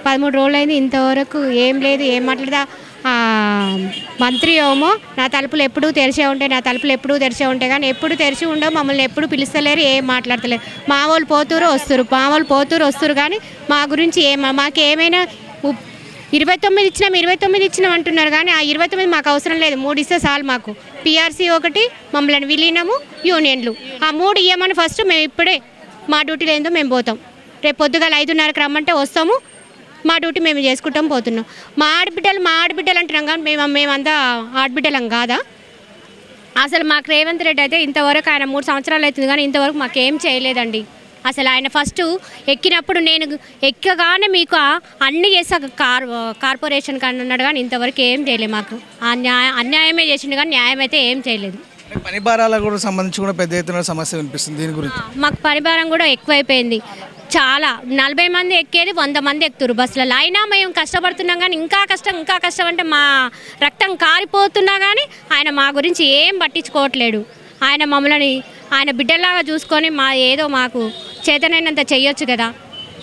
13 రోజులైంది ఇంతవరకు ఏం లేదు, ఏం మాట్లాడదా. మంత్రి ఏమో నా తలుపులు ఎప్పుడూ తెరిచే ఉంటాయి, నా తలుపులు ఎప్పుడూ తెరిచే ఉంటాయి, కానీ ఎప్పుడు తెరిచి ఉండవు, మమ్మల్ని ఎప్పుడు పిలుస్తలేరు, ఏం మాట్లాడతలేరు. మా వాళ్ళు పోతురు వస్తురు కానీ మా గురించి మాకేమైనా 29 ఇచ్చినాం అంటున్నారు, కానీ ఆ 29 మాకు అవసరం లేదు. 3 ఇస్తే చాలు మాకు. పిఆర్సీ ఒకటి, మమ్మల్ని విలీనము, యూనియన్లు, ఆ 3 ఇవ్వమని ఫస్ట్ మేము ఇప్పుడే మా డ్యూటీలో ఏందో మేము పోతాం. రేపు పొద్దుగాల 5:30కి రమ్మంటే వస్తాము, మా డ్యూటీ మేము చేసుకుంటాం పోతున్నాం. మా ఆడబిడ్డలు అంటున్నాం, కానీ మేమంతా ఆడబిడ్డలం కాదా? అసలు మాకు రేవంత్ రెడ్డి అయితే ఇంతవరకు ఆయన 3 సంవత్సరాలు అవుతుంది, కానీ ఇంతవరకు మాకేం చేయలేదండి. అసలు ఆయన ఫస్ట్ ఎక్కినప్పుడు నేను ఎక్కగానే మీకు అన్నీ చేసాక కార్పొరేషన్ కానీ అన్నాడు, కానీ ఇంతవరకు ఏం చేయలేదు. మాకు అన్యాయమే చేసిండు, కానీ న్యాయం అయితే ఏం చేయలేదు. పని భారాల కూడా సంబంధించి కూడా పెద్ద ఎత్తున సమస్య వినిపిస్తుంది. దీని గురించి మాకు పరిభారం కూడా ఎక్కువైపోయింది. చాలా 40 మంది ఎక్కేది 100 మంది ఎక్కుతారు బస్సులలో. అయినా మేము కష్టపడుతున్నాం, కానీ ఇంకా కష్టం అంటే మా రక్తం కారిపోతున్నా కానీ ఆయన మా గురించి ఏం పట్టించుకోవట్లేడు. ఆయన మమ్మల్ని ఆయన బిడ్డలాగా చూసుకొని ఏదో మాకు చేతనైనంత చెయ్యొచ్చు కదా.